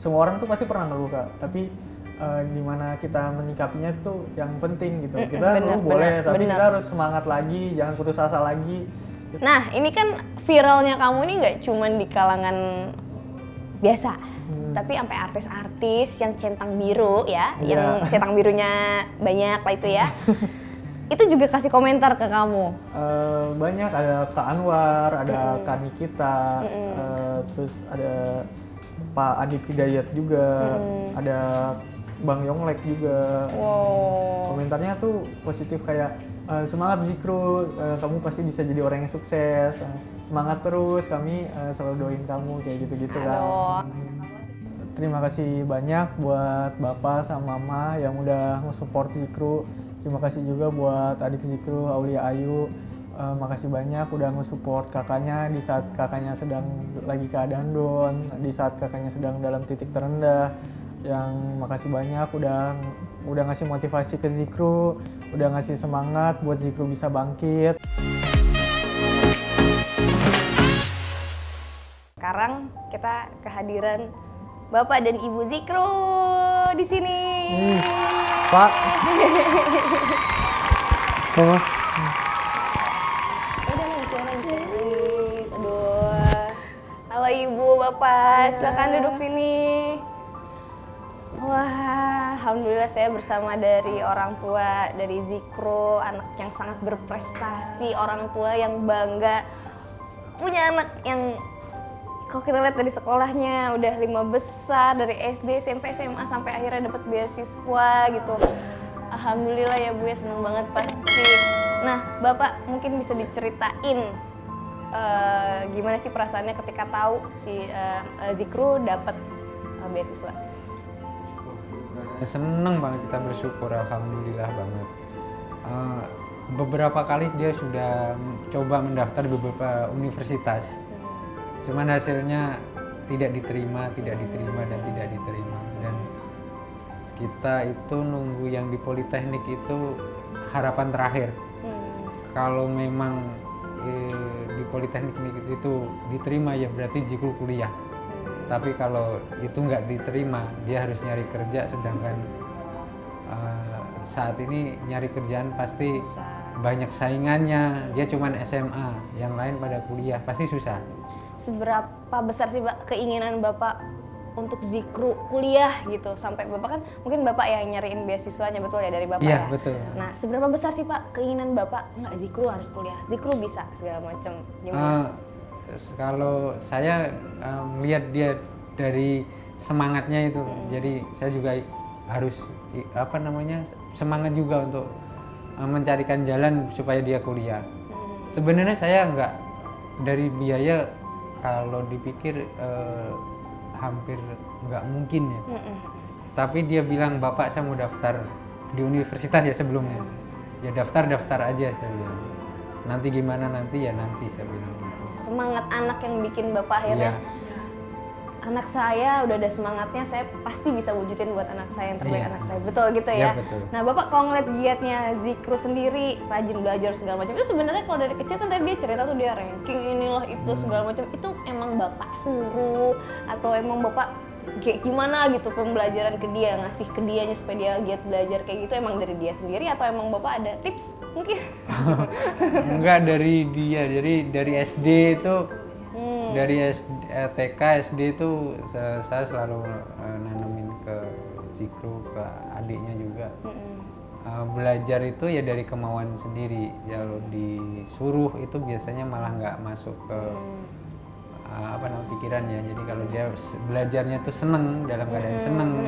semua orang tuh pasti pernah ngeluh Kak, tapi gimana kita menyikapinya itu yang penting gitu. Kita ngeluh boleh, tapi kita harus semangat lagi, jangan putus asa lagi. Nah, ini kan viralnya kamu ini nggak cuman di kalangan biasa, tapi sampai artis-artis yang centang biru ya, yang centang birunya banyak lah itu ya. Itu juga kasih komentar ke kamu. Banyak, ada Kak Anwar, ada Kak Nikita, terus ada Pak Adik Hidayat juga, ada Bang Yonglek juga. Komentarnya tuh positif kayak semangat Zikru, kamu pasti bisa jadi orang yang sukses, semangat terus, kami selalu doain kamu kayak gitu-gitu kan. Terima kasih banyak buat Bapak sama Mama yang udah nge-support Zikru. Terima kasih juga buat adik Zikru, Aulia Ayu. Makasih banyak udah nge-support kakaknya di saat kakaknya sedang lagi keadaan down, di saat kakaknya sedang dalam titik terendah. Yang makasih banyak udah ngasih motivasi ke Zikru, udah ngasih semangat buat Zikru bisa bangkit. Sekarang kita kehadiran Bapak dan Ibu Zikru di sini. Pak. Oh. Aduh. Halo Ibu, Bapak, silakan duduk sini. Wah, alhamdulillah saya bersama dari orang tua dari Zikru, anak yang sangat berprestasi, orang tua yang bangga punya anak yang kalau kita lihat dari sekolahnya udah 5 besar, dari SD, SMP, SMA sampai akhirnya dapat beasiswa gitu. Alhamdulillah ya Bu ya, seneng banget pasti. Nah, Bapak mungkin bisa diceritain gimana sih perasaannya ketika tahu si Zikru dapat beasiswa? Seneng banget, kita bersyukur, alhamdulillah banget. Beberapa kali dia sudah coba mendaftar di beberapa universitas, cuman hasilnya tidak diterima dan tidak diterima. Dan kita itu nunggu yang di Politeknik itu harapan terakhir. Kalau memang di Politeknik itu diterima ya berarti Zikru kuliah. Tapi kalau itu nggak diterima, dia harus nyari kerja, sedangkan saat ini nyari kerjaan pasti banyak saingannya. Dia cuman SMA, yang lain pada kuliah, pasti susah. Seberapa besar sih Pak keinginan Bapak untuk Zikru kuliah gitu? Sampai Bapak kan, mungkin Bapak yang nyariin beasiswanya, betul ya, dari Bapak Iya, ya? betul. Nah, seberapa besar sih Pak keinginan Bapak, nggak Zikru harus kuliah, Zikru bisa segala macam, gimana? Kalau saya melihat dia dari semangatnya itu, jadi saya juga harus semangat juga untuk mencarikan jalan supaya dia kuliah. Sebenarnya saya nggak, dari biaya kalau dipikir hampir nggak mungkin ya. Tapi dia bilang, Bapak saya mau daftar di universitas ya sebelumnya. Ya daftar aja, saya bilang. Nanti gimana nanti ya nanti, saya bilang gitu. Semangat anak yang bikin Bapak akhirnya, anak saya udah ada semangatnya, saya pasti bisa wujudin buat anak saya yang terbaik, anak saya. Betul gitu ya? Iya, betul. Nah, Bapak kalau ngeliat giatnya Zikru sendiri, rajin belajar segala macam, itu sebenarnya kalau dari kecil kan tadi dia cerita tuh dia ranking inilah itu segala macam, itu emang Bapak suruh atau emang Bapak kayak gimana gitu pembelajaran ke dia, ngasih ke dianya supaya dia giat belajar kayak gitu, emang dari dia sendiri atau emang Bapak ada tips mungkin? Enggak, dari dia, jadi dari SD itu, dari TK, SD itu saya selalu nanemin ke Zikru, ke adiknya juga. Belajar itu ya dari kemauan sendiri, kalau disuruh itu biasanya malah nggak masuk ke pikirannya. Jadi kalau dia belajarnya tuh seneng, dalam keadaan seneng,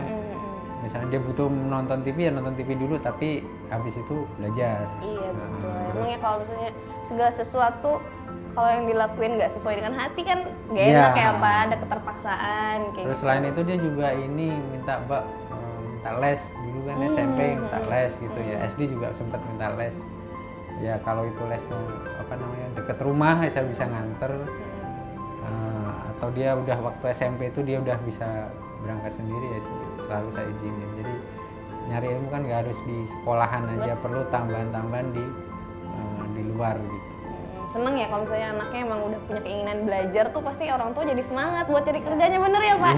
misalnya dia butuh nonton TV ya nonton TV dulu, tapi habis itu belajar. Iya betul. Emangnya kalau misalnya segala sesuatu kalau yang dilakuin nggak sesuai dengan hati kan nggak enak ya Pak, ada keterpaksaan kayak. Terus gitu. selain itu dia juga ini minta les dulu kan, SMP minta les gitu ya, SD juga sempat minta les. Ya kalau itu lesnya deket rumah ya saya bisa nganter. Atau dia udah waktu SMP itu dia udah bisa berangkat sendiri, ya itu selalu saya izinin. Jadi nyari ilmu kan nggak harus di sekolahan aja, perlu tambahan-tambahan di luar gitu. Seneng ya kalau misalnya anaknya emang udah punya keinginan belajar tuh, pasti orang tua jadi semangat buat cari kerjanya, bener ya Pak?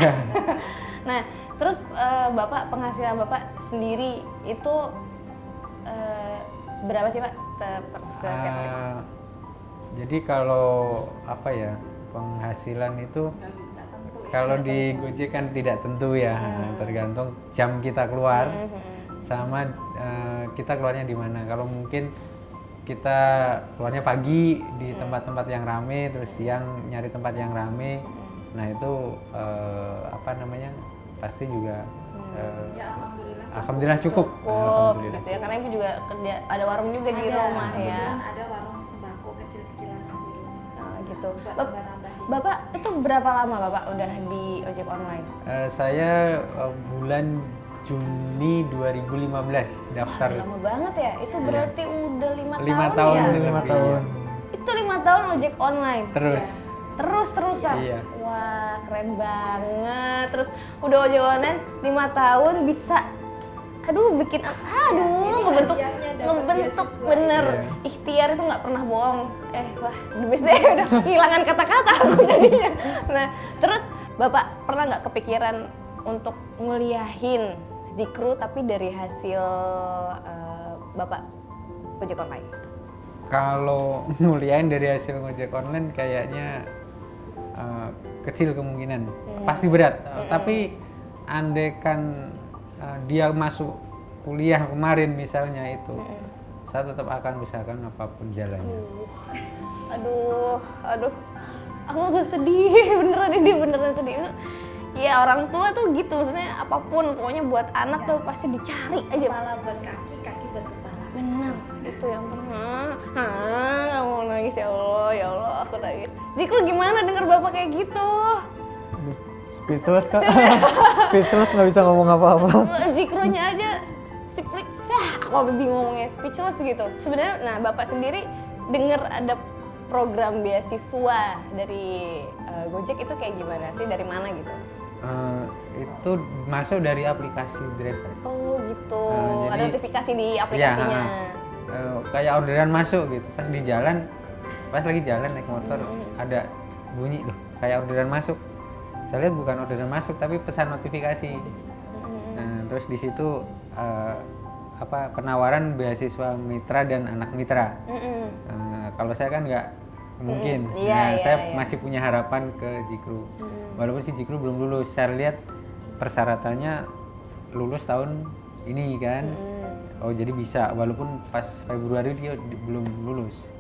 Nah, terus Bapak, penghasilan Bapak sendiri itu berapa sih Pak per setiap hari? Jadi kalau apa ya, penghasilan itu kalau di Gojek kan tidak tentu ya, tergantung jam kita keluar sama kita keluarnya di mana. Kalau mungkin kita keluarnya pagi di tempat-tempat yang rame, terus siang nyari tempat yang rame, nah itu apa namanya, pasti juga Ya alhamdulillah cukup. Alhamdulillah Gitu ya, karena Ibu juga kerja, ada warung juga di ada, rumah ya. kebetulan ada warung sembako kecil-kecilan di rumah. Gitu. Buat Bap- nambah-nambahin. Bapak itu berapa lama Bapak udah di ojek online? Saya bulan Juni 2015 daftar. Lama banget ya, itu berarti udah 5 5 tahun, tahun, ya? 5 lebih, tahun. Itu 5 tahun ojek online? Terus Terus-terusan? Iya. Wah, keren banget. Terus udah ojek online 5 tahun bisa, bikin, Ini ngebentuk, hadiahnya dapat beasiswa. bener. Iya. Ikhtiar itu nggak pernah bohong. Wah, the best deh, udah kehilangan kata-kata aku jadinya. Nah, terus Bapak pernah nggak kepikiran untuk nguliahin Zikru tapi dari hasil Bapak ojek online? kalau nguliain dari hasil ngojek online kayaknya kecil kemungkinan, pasti berat. Tapi andekan dia masuk kuliah kemarin misalnya itu, saya tetap akan usahakan apapun jalannya. Aduh, aku tuh sedih, beneran sedih. Ya orang tua tuh gitu, maksudnya apapun, pokoknya buat anak tuh pasti dicari aja. Kepala buat kaki, kaki buat kepala. Bener, itu yang pernah. Nggak mau nangis, ya Allah, aku nangis. Zikru gimana denger Bapak kayak gitu? Aduh, speechless Kak. Speechless, nggak bisa ngomong apa-apa. Zikrunya aja, aku sampai bingung ngomongnya, speechless gitu. Sebenarnya, nah Bapak sendiri denger ada program beasiswa dari Gojek itu kayak gimana sih? Dari mana gitu? Itu masuk dari aplikasi driver. Oh gitu, Jadi- ada notifikasi di aplikasinya. Kayak orderan masuk gitu, pas di jalan, pas lagi jalan naik motor ada bunyi loh kayak orderan masuk. Saya lihat bukan orderan masuk tapi pesan notifikasi. Nah, terus di situ penawaran beasiswa mitra dan anak mitra. Kalau saya kan nggak mungkin. Iya, Saya iya. masih punya harapan ke Zikru. Walaupun si Zikru belum lulus, saya lihat persyaratannya lulus tahun ini kan. Oh jadi bisa, walaupun pas Februari dia belum lulus.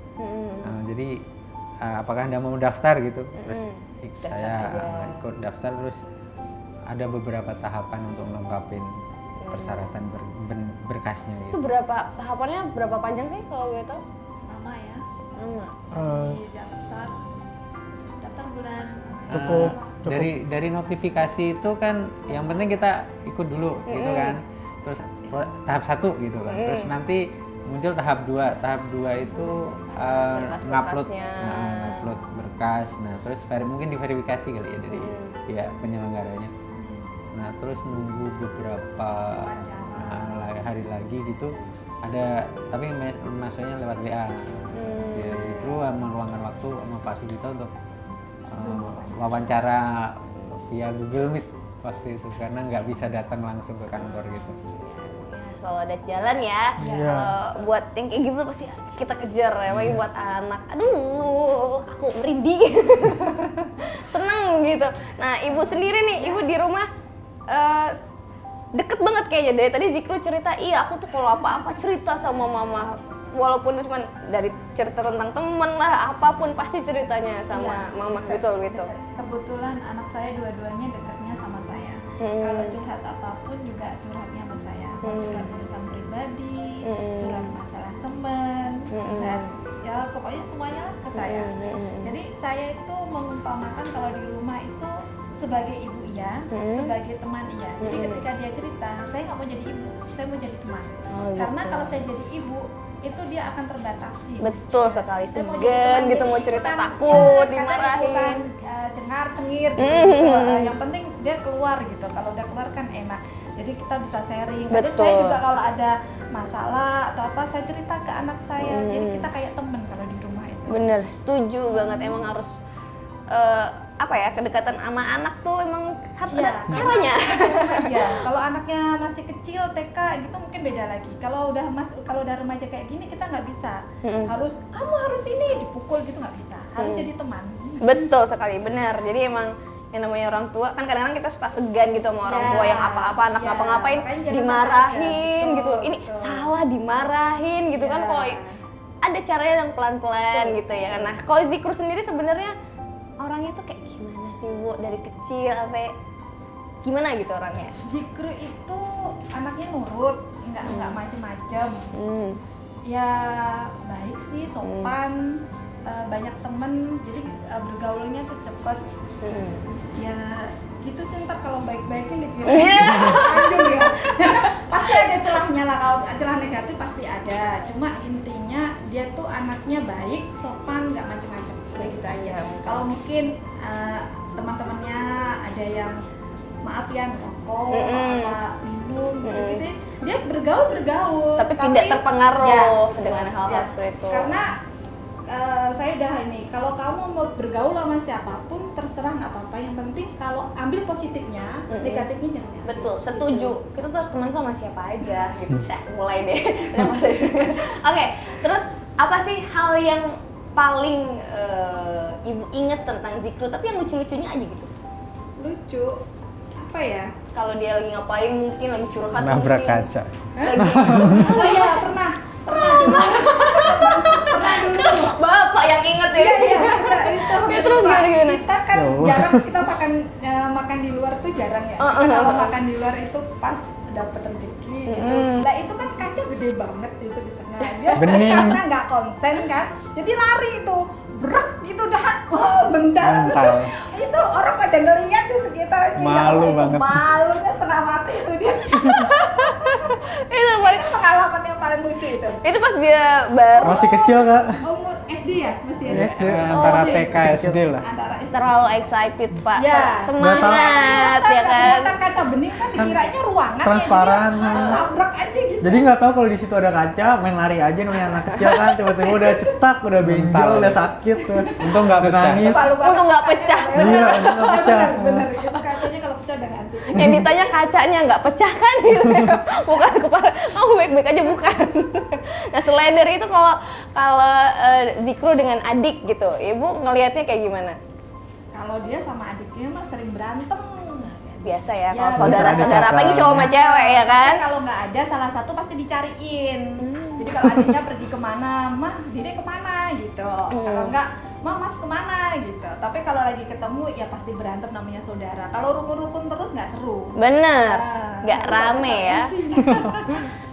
Jadi apakah Anda mau daftar gitu? Terus saya ikut daftar, terus ada beberapa tahapan untuk melengkapi persyaratan berkasnya Itu gitu. berapa tahapannya, berapa panjang sih kalau boleh tahu? Lama ya. Lama. Di daftar bulan. Cukup. Dari notifikasi itu kan yang penting kita ikut dulu gitu kan. Terus tahap 1 gitu kan. Terus nanti muncul tahap 2. Tahap 2 itu ngupload Berkas-berkasnya. ngupload berkas. Nah, terus mungkin diverifikasi kali ya dari pihak penyelenggaranya. Nah, terus nunggu beberapa hari lagi gitu. Ada tapi masuknya lewat WA. Ya, Zikru meluangkan waktu sama Pak Sugito untuk wawancara via Google Meet waktu itu karena nggak bisa datang langsung ke kantor gitu. Ya, selalu ada jalan ya. Iya. Kalau buat yang kayak gitu pasti kita kejar ya, apalagi buat anak. Aduh, aku merinding. Seneng gitu. Nah, Ibu sendiri nih, Ibu di rumah deket banget kayaknya. Dari tadi Zikru cerita, iya aku tuh kalau apa-apa cerita sama mama. Walaupun cuma dari cerita tentang temen lah, apapun pasti ceritanya sama mama. Betul. Kebetulan anak saya dua-duanya dekatnya sama saya. Kalau curhat apapun juga curhatnya sama saya. Mau curhat urusan pribadi, curhat masalah teman, dan ya pokoknya semuanya lah ke saya. Jadi saya itu mengumpamakan kalau di rumah itu sebagai ibu iya, sebagai teman iya. Jadi ketika dia cerita, saya nggak mau jadi ibu, saya mau jadi teman. Oh, Karena gitu. kalau saya jadi ibu, itu dia akan terbatasi. Betul sekali, Saya mau segan jadi gitu, teman, mau jadi cerita ikutan, takut, kadang dimarahin. ikutan, cengar cengir gitu. Yang penting dia keluar gitu. Kalau udah keluar kan enak. Jadi kita bisa sharing. Kadang Betul. saya juga kalau ada masalah atau apa, saya cerita ke anak saya. Jadi kita kayak temen kalau di rumah itu. Bener, setuju banget. Emang harus kedekatan sama anak tuh emang harus Iya, ada caranya. Ya, kalau anaknya masih kecil TK gitu mungkin beda lagi. Kalau udah remaja kayak gini kita nggak bisa. Kamu harus ini dipukul gitu nggak bisa. Harus jadi teman. Betul sekali, benar. Jadi emang yang namanya orang tua kan kadang-kadang kita suka segan gitu sama orang tua yang apa-apa anak Ya, ngapa-ngapain makanya jangan dimarahin sampai, gitu. betul, Ini betul. salah dimarahin gitu kan. Ya. Kalau ada caranya yang pelan-pelan gitu ya. Nah, kalau Zikru sendiri sebenarnya orangnya tuh kayak gimana sih, Bu? Dari kecil sampai gimana gitu orangnya? Zikru itu anaknya nurut, nggak macem-macem. Ya baik sih, sopan, banyak temen, jadi bergaulnya tuh cepet. Ya gitu sih, ntar kalau baik-baikin dikira anjing ya. Pasti ada celahnya lah, kalau celah negatif pasti ada. Cuma intinya dia tuh anaknya baik, sopan, nggak macem-macem, udah gitu aja. Kalau mungkin teman-temannya ada yang maaf ya merokok, apa minum gitu, dia bergaul. Tapi tidak terpengaruh dengan hal-hal seperti itu. Karena saya udah ini, kalau kamu mau bergaul sama siapapun terserah nggak apa-apa, yang penting kalau ambil positifnya, negatifnya jangan. Betul, setuju. Kita tuh harus teman sama siapa aja gitu. Mulai deh. Oke, terus apa sih hal yang paling Ibu inget tentang Zikru, tapi yang lucu-lucunya aja gitu? Lucu apa ya? Kalau dia lagi ngapain, mungkin lagi curhat, Nabrak mungkin kaca. lagi Oh iya, pernah dulu. bapak yang inget ya. Iya, itu. Ya, terus gimana? Kita kan jarang kita makan di luar tuh jarang ya. Kita kalau makan di luar itu pas dapat rezeki gitu. Nah, itu kan kaca gede banget itu di tengah. Dia Bening. karena nggak konsen kan. Jadi lari itu. Brek gitu dah. Oh, bentar. Mental. Itu orang pada ngeliat di sekitarnya. Malu Itu banget. Malunya setengah mati itu dia. Itu paling Itu pengalaman yang paling lucu itu. itu pas dia baru Masih kecil Kak. Umur SD ya? Masih ya? SD. Antara SD. TK SD lah. Antara SD. terlalu excited, Pak. Ya. Semangat ya kan. Ternyata kaca bening kan dikiranya ruangan transparan. ya, dia tabrak aja gitu. Jadi nggak tahu kalau di situ ada kaca, main lari aja namanya anak kecil kan, tiba-tiba udah cetak, udah benjol, udah sakit tuh. Untung nggak Udah pecah. nangis. Untung nggak pecah. Iya, untung nggak pecah. Bener, itu kacanya kalau pecah udah ganti. Yang ditanya kacanya nggak pecah kan gitu ya. Bukan kepala, kamu baik-baik aja bukan. Nah, selain dari itu kalau Zikru dengan adik gitu, Ibu ngelihatnya kayak gimana? Kalau dia sama adiknya mah sering berantem. Biasa ya, Ya, kalau biasa. saudara-saudara, apalagi cowok sama cewek ya kan? Tapi kalau nggak ada salah satu pasti dicariin. Jadi kalau adiknya pergi kemana, mah Dede kemana gitu. Kalau nggak, mah Mas kemana gitu. Tapi kalau lagi ketemu ya pasti berantem, namanya saudara. Kalau rukun-rukun terus nggak seru. Bener, Nah, nggak harus rame ada ya. isinya.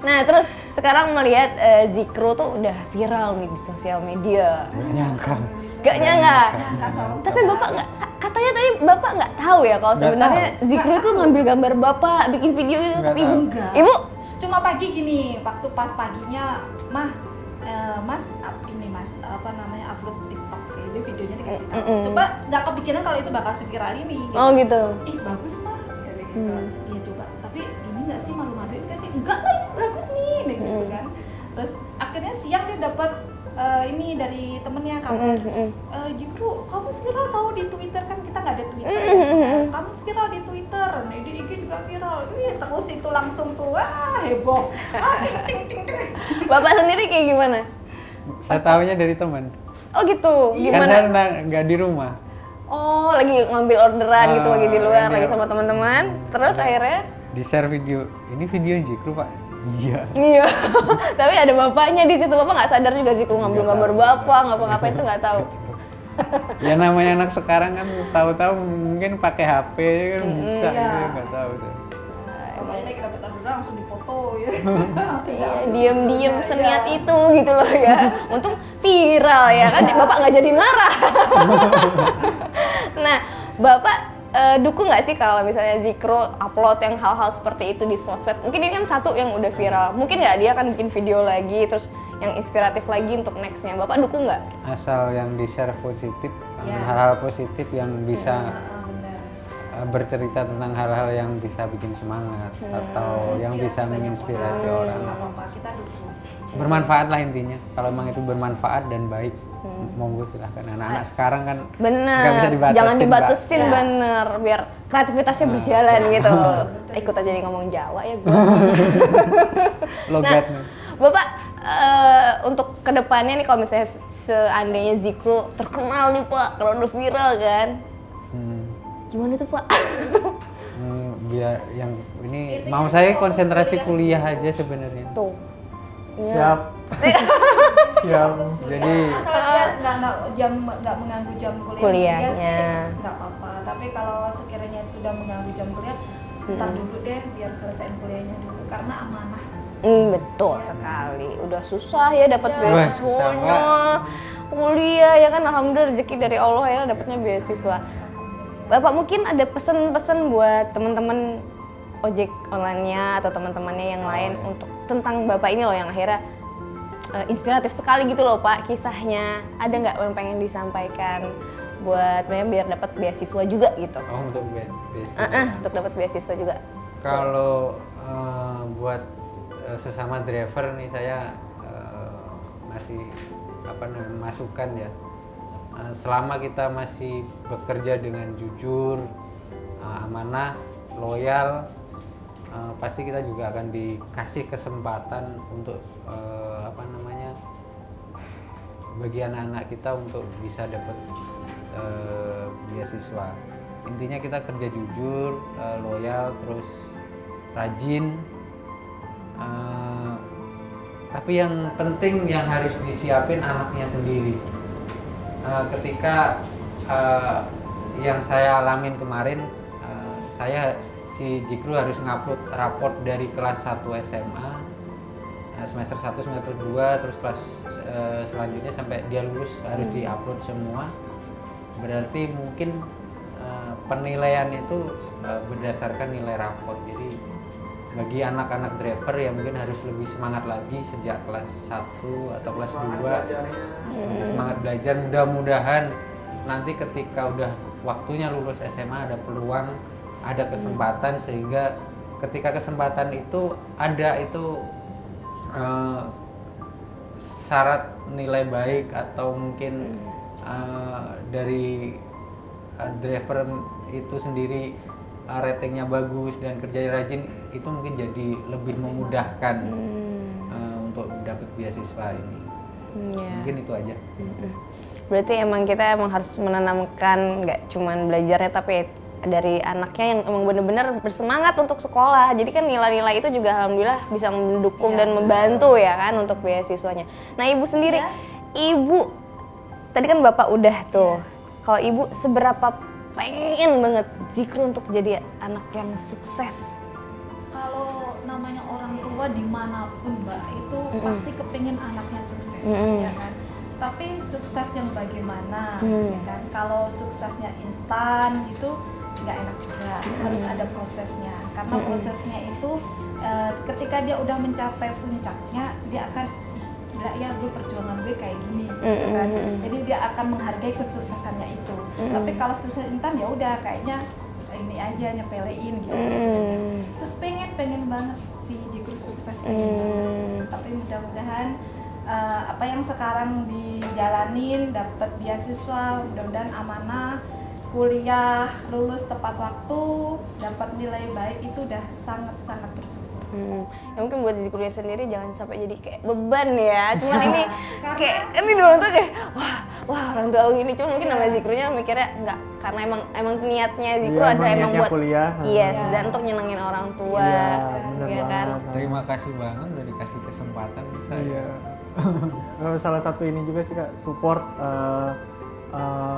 Nah, terus sekarang melihat Zikru tuh udah viral nih di sosial media. Nggak nyangka. Gak nyangka. Nyangka sama Tapi saudara. Bapak nggak, katanya tadi Bapak nggak tahu ya kalau Nggak sebenarnya Zikru tuh ngambil gambar Bapak, bikin video gitu, Nggak tapi Ibu, tahu. Enggak. Ibu, Cuma pagi gini, waktu pas paginya, Mas, ini Mas, apa namanya, upload TikTok, kayak dia videonya dikasih tahu. Coba nggak kepikiran kalau itu bakal viral ini. Gitu. oh gitu. Ih bagus Mas, kayak gitu. Iya coba. Tapi ini nggak sih, malu-maluin nggak sih? Enggak lah, ini bagus nih, gitu kan. Terus akhirnya siang dia dapat ini dari temennya kabar. Zikru, kamu viral tahu di Twitter, kan kita nggak ada Twitter. Kamu viral di Twitter, nih di IG juga viral. Wih, terus itu langsung tuh, wah heboh. Ting ting ting. Bapak sendiri kayak gimana? Saya tahunya dari teman. Oh gitu, Kan gimana? saya nggak di rumah. Oh, lagi ngambil orderan gitu, lagi di luar, ngambil. lagi sama teman-teman. Terus akhirnya? Di share video. Ini video Zikru Pak. Iya. Iya. Tapi ada bapaknya di situ. Bapak nggak sadar juga Zikru ngambil gambar Bapak, ngapa-ngapain itu nggak tahu. Ya namanya anak sekarang kan tahu-tahu mungkin pakai HP kan bisa Iya. gitu, nggak tahu tuh. Kemarin lagi dapat orderan langsung dipoto ya. Iya, diem-diem seniat itu gitu loh ya. Untung viral ya kan, Bapak nggak jadi marah. Nah, Bapak dukung nggak sih kalau misalnya Zikru upload yang hal-hal seperti itu di sosmed? Mungkin ini kan satu yang udah viral, mungkin nggak dia akan bikin video lagi, terus yang inspiratif lagi untuk nextnya. Bapak dukung nggak? Asal yang di share positif, Ya. hal-hal positif yang bisa Benar. bercerita tentang hal-hal yang bisa bikin semangat atau yang bisa menginspirasi orang. Nggak apa-apa, kita dukung. Bermanfaat lah intinya. Kalau memang itu bermanfaat dan baik. monggo silahkan. Anak-anak sekarang kan Bener, nggak bisa dibatasin, jangan Mbak. dibatasin Ya. bener, biar kreativitasnya berjalan gitu. Ikut aja nih ngomong Jawa ya gue. Logatnya. Bapak, untuk kedepannya nih kalau misalnya seandainya Zikro terkenal nih Pak, kalau udah viral kan, gimana tuh Pak? Biar yang ini mau saya konsentrasi kuliah aja sebenarnya. Tuh. Siap. Siap. Jadi asal dia nggak mengganggu jam Kuliahnya. dia sih nggak apa-apa. Tapi kalau sekiranya itu udah mengganggu jam kuliah, ntar dulu deh biar selesaiin kuliahnya dulu karena amanah. Betul sekali. Udah susah ya dapat Ya. beasiswanya. Kuliah ya kan, alhamdulillah rezeki dari Allah ya dapatnya beasiswa. Bapak mungkin ada pesan-pesan buat teman-teman ojek online-nya atau teman-temannya yang lain untuk tentang Bapak ini loh yang akhirnya inspiratif sekali gitu loh Pak kisahnya. Ada nggak yang pengen disampaikan buat biar dapat beasiswa juga gitu? oh untuk beasiswa. Untuk dapat beasiswa juga. Kalau buat sesama driver nih saya masih masukan ya. Selama kita masih bekerja dengan jujur, amanah, loyal, pasti kita juga akan dikasih kesempatan untuk bagi anak-anak kita untuk bisa dapat beasiswa. Intinya kita kerja jujur, loyal, terus rajin. Tapi yang penting yang harus disiapin anaknya sendiri. Ketika yang saya alamin kemarin, si Zikro harus ngupload raport dari kelas 1 SMA, semester 1, semester 2, terus kelas selanjutnya sampai dia lulus harus diupload semua. Berarti mungkin penilaian itu berdasarkan nilai raport. Jadi bagi anak-anak driver yang mungkin harus lebih semangat lagi sejak kelas 1 atau kelas 2, lebih semangat belajar. Mudah-mudahan nanti ketika udah waktunya lulus SMA ada peluang, ada kesempatan, sehingga ketika kesempatan itu ada syarat nilai baik atau mungkin dari driver itu sendiri ratingnya bagus dan kerja rajin, itu mungkin jadi lebih memudahkan untuk dapat beasiswa ini. Mungkin itu aja. Berarti emang kita harus menanamkan nggak cuman belajarnya tapi dari anaknya yang emang benar-benar bersemangat untuk sekolah. Jadi kan nilai-nilai itu juga alhamdulillah bisa mendukung dan membantu ya kan untuk beasiswanya. Nah Ibu sendiri, Ibu tadi kan Bapak udah tuh. Kalau Ibu seberapa pengen banget Zikro untuk jadi anak yang sukses? Kalau namanya orang tua dimanapun Mbak itu pasti kepingin anaknya sukses ya kan. Tapi sukses yang bagaimana ya kan? Kalau suksesnya instan gitu nggak enak juga, harus ada prosesnya. Karena prosesnya itu ketika dia udah mencapai puncaknya dia akan gila ya gue perjuangan gue kayak gini gitu kan. Jadi dia akan menghargai kesuksesannya itu. Tapi kalau sukses instan ya udah kayaknya ini aja nyepelein gitu. Pengen banget si Zikro sukses pengen banget. Tapi mudah-mudahan apa yang sekarang dijalanin, dapat beasiswa, mudah-mudahan amanah, kuliah, lulus tepat waktu, dapat nilai baik, itu udah sangat-sangat bersyukur. Ya mungkin buat Zikro sendiri jangan sampai jadi kayak beban ya. Cuman ini kayak ini dulu tuh kayak wah orang tua gini. Cuman mungkin nama Zikronya mikirnya enggak, karena emang niatnya Zikro ada emang buat kuliah. Yes, dan untuk nyenengin orang tua. Iya, kan? Terima kasih banget udah dikasih kesempatan saya. Iya. Salah satu ini juga sih Kak, support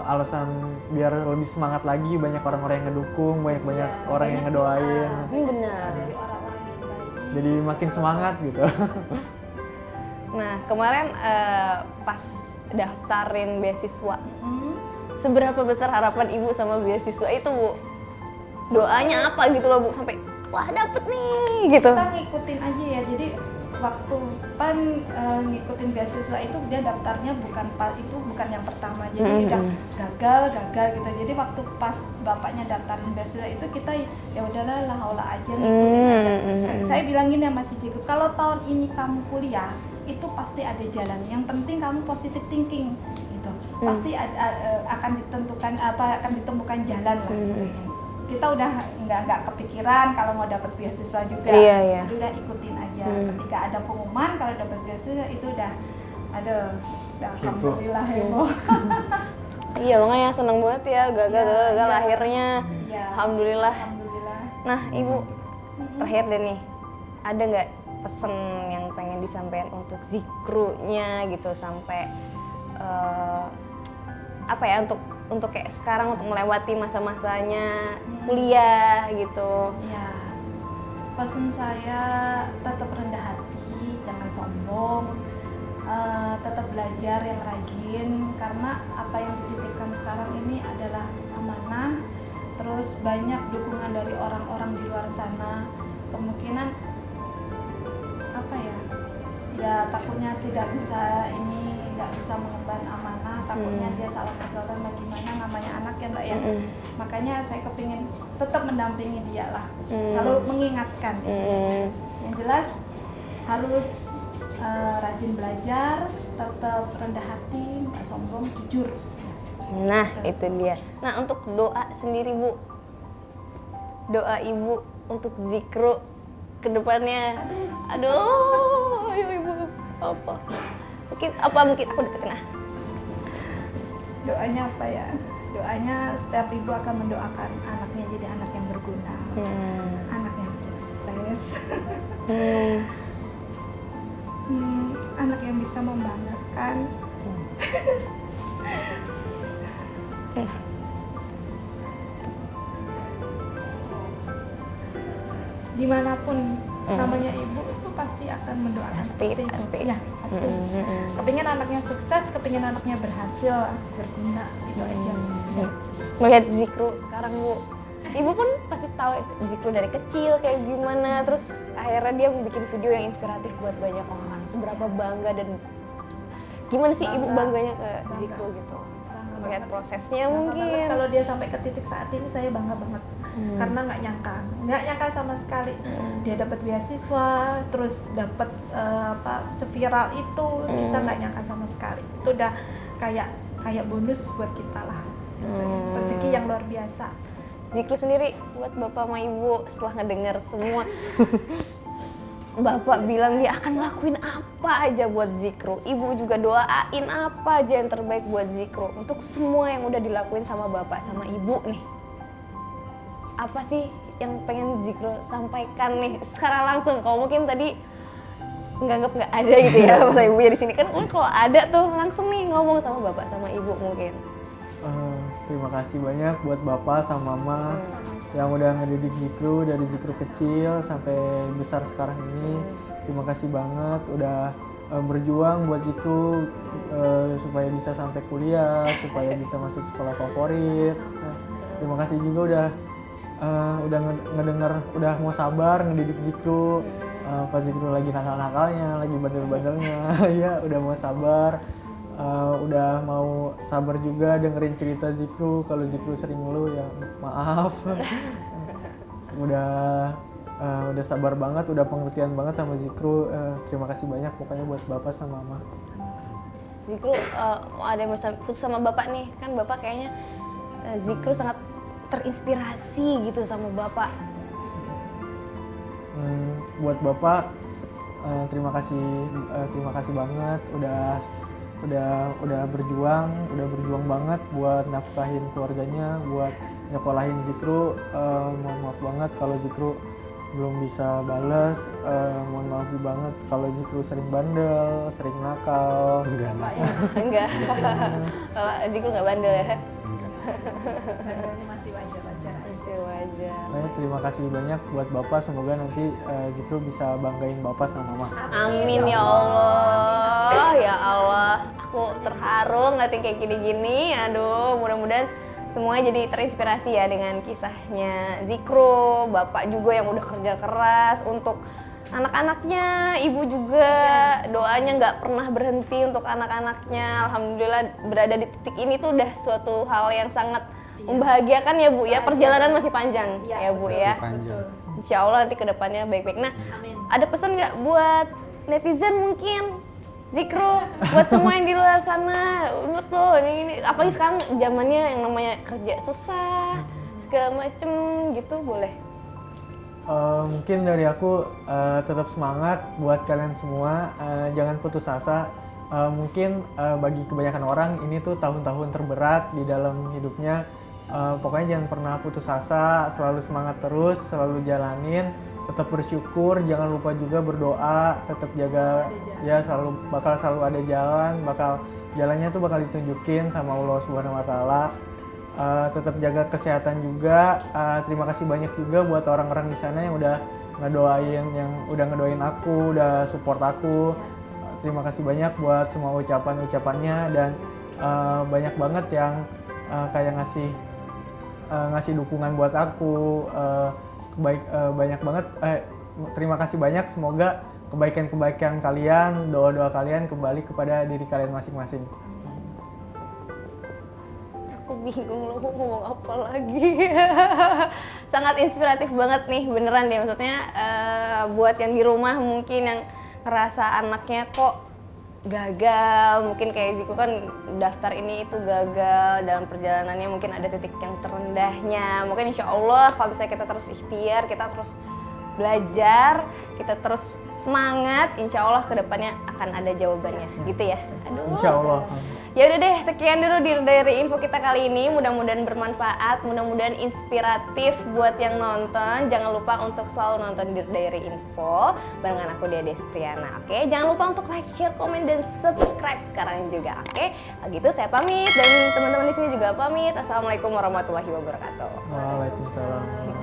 alasan biar lebih semangat lagi, banyak orang-orang yang ngedukung, banyak orang yang ngedoain. Benar. Dari orang-orang yang baik. Jadi makin semangat gitu. Nah, kemarin pas daftarin beasiswa, seberapa besar harapan Ibu sama beasiswa itu, Bu? Doanya apa gitu loh, Bu, sampai wah dapet nih gitu. Kita ngikutin aja ya, jadi waktu Pan ngikutin beasiswa itu dia daftarnya bukan yang pertama, jadi udah gagal gitu. Jadi waktu pas bapaknya daftarin beasiswa itu kita ya udahlah lah aja ngikutin aja. Saya bilangin ya masih Zikro, kalau tahun ini kamu kuliah itu pasti ada jalan. Yang penting kamu positive thinking. Gitu. pasti akan ditemukan jalan lah gitu. Kita udah nggak kepikiran kalau mau dapat beasiswa juga. Iya. Udah ikutin aja. Ketika ada pengumuman kalau dapat beasiswa itu udah alhamdulillah heboh. Iya, makanya seneng banget ya, gagal akhirnya. Iya. Alhamdulillah. Alhamdulillah. Nah, Ibu, terakhir deh nih, ada nggak pesan yang pengen disampaikan untuk Zikrunya gitu sampai apa ya, untuk kayak sekarang untuk melewati masa-masanya kuliah gitu. Ya, pesan saya tetap rendah hati, jangan sombong, tetap belajar yang rajin karena apa yang dititipkan sekarang ini adalah amanah. Terus banyak dukungan dari orang-orang di luar sana, kemungkinan apa ya takutnya tidak bisa mengemban amanah, takutnya dia salah pergaulan bagaimana, namanya anak ya Mbak ya. Makanya saya kepingin tetap mendampingi dia lah, lalu mengingatkan yang jelas harus rajin belajar, tetap rendah hati, nggak sombong, jujur. Nah, itu dia. Nah, untuk doa sendiri Bu, doa Ibu untuk Zikru ke depannya. Aduh, ayo Ibu, apa? Mungkin aku deketin Doanya apa ya? Doanya setiap ibu akan mendoakan anaknya jadi anak yang berguna, anak yang sukses, anak yang bisa membanggakan. Dimanapun namanya ibu itu pasti akan mendoakan Pasti. Ya, pasti. Kepingin anaknya sukses, kepingin anaknya berhasil, berguna, gitu aja. Melihat Zikru sekarang Bu, Ibu pun pasti tahu Zikru dari kecil kayak gimana, terus akhirnya dia bikin video yang inspiratif buat banyak orang. Seberapa bangga dan gimana sih Ibu bangganya ke Zikru gitu? Melihat prosesnya mungkin. Kalau dia sampai ke titik saat ini saya bangga banget. Karena nggak nyangka sama sekali dia dapat beasiswa, terus dapat seviral itu, kita nggak nyangka sama sekali. Itu udah kayak bonus buat kita lah, rezeki yang luar biasa. Zikru sendiri buat Bapak sama Ibu setelah ngedengar semua Bapak bilang dia akan lakuin apa aja buat Zikru, Ibu juga doain apa aja yang terbaik buat Zikru. Untuk semua yang udah dilakuin sama Bapak sama Ibu nih, apa sih yang pengen Zikru sampaikan nih secara langsung? Kalau mungkin tadi nganggap nggak ada gitu ya pas Ibunya di sini, kan kalau ada tuh langsung nih ngomong sama Bapak sama Ibu mungkin. Terima kasih banyak buat Bapak sama Mama yang udah ngedidik Zikru dari Zikru kecil sampai besar sekarang ini. Terima kasih banget udah berjuang buat Zikru supaya bisa sampai kuliah, supaya bisa masuk sekolah favorit. Terima kasih juga udah ngedenger, udah mau sabar ngedidik Zikru pas Zikru lagi nakal-nakalnya, lagi bandel-bandelnya. Ya udah mau sabar, udah mau sabar juga dengerin cerita Zikru. Kalau Zikru sering ngeluh ya maaf. udah sabar banget, udah pengertian banget sama Zikru. Terima kasih banyak pokoknya buat Bapak sama Mama. Zikru ada yang khusus sama Bapak nih, kan Bapak kayaknya Zikru sangat terinspirasi gitu sama Bapak. Buat Bapak terima kasih banget udah berjuang banget buat nafkahin keluarganya, buat nyekolahin Zikru. Mohon maaf banget kalau Zikru belum bisa bales, mohon maaf banget kalau Zikru sering bandel, sering nakal. Enggak. Kalau Zikru nggak bandel ya? Ini masih wajar. Terima kasih banyak buat Bapak, semoga nanti Zikru bisa banggain Bapak sama Mama. Amin ya Allah, ya Allah. Aku terharu ngeliatin kayak gini-gini. Aduh, mudah-mudahan semuanya jadi terinspirasi ya dengan kisahnya Zikru. Bapak juga yang udah kerja keras untuk anak-anaknya, Ibu juga doanya nggak pernah berhenti untuk anak-anaknya. Alhamdulillah berada di titik ini tuh udah suatu hal yang sangat membahagiakan ya Bu ya. Perjalanan masih panjang ya Bu ya. Insya Allah nanti kedepannya baik-baik. Nah, ada pesan nggak buat netizen mungkin Zikro, buat semua yang di luar sana, inget loh ini apalagi sekarang zamannya yang namanya kerja susah, segala macem gitu, boleh. Mungkin dari aku tetap semangat buat kalian semua, jangan putus asa. Mungkin bagi kebanyakan orang ini tuh tahun-tahun terberat di dalam hidupnya. Pokoknya jangan pernah putus asa, selalu semangat terus, selalu jalanin, tetap bersyukur, jangan lupa juga berdoa, tetap jaga ya, bakal selalu ada jalan, jalannya tuh bakal ditunjukin sama Allah Subhanahu wa taala. Tetap jaga kesehatan juga. Terima kasih banyak juga buat orang-orang di sana yang udah ngedoain aku, udah support aku. Terima kasih banyak buat semua ucapannya dan banyak banget yang kayak ngasih dukungan buat aku. Banyak banget. Terima kasih banyak. Semoga kebaikan-kebaikan kalian, doa-doa kalian kembali kepada diri kalian masing-masing. Aku bingung lo mau ngomong apa lagi. Sangat inspiratif banget nih, beneran deh. Maksudnya buat yang di rumah mungkin yang ngerasa anaknya kok gagal, mungkin kayak Zikro kan daftar ini itu gagal dalam perjalanannya, mungkin ada titik yang terendahnya. Mungkin insya Allah kalau misalnya kita terus ikhtiar, kita terus belajar, kita terus semangat, insya Allah kedepannya akan ada jawabannya, gitu ya. Aduh. Insya Allah. Ya udah deh, sekian dulu dari info kita kali ini. Mudah-mudahan bermanfaat, mudah-mudahan inspiratif buat yang nonton. Jangan lupa untuk selalu nonton Diary Info barengan aku Dia Destriana. Oke, jangan lupa untuk like, share, komen, dan subscribe sekarang juga. Oke, kalau gitu saya pamit dan teman-teman di sini juga pamit. Assalamualaikum warahmatullahi wabarakatuh. Waalaikumsalam.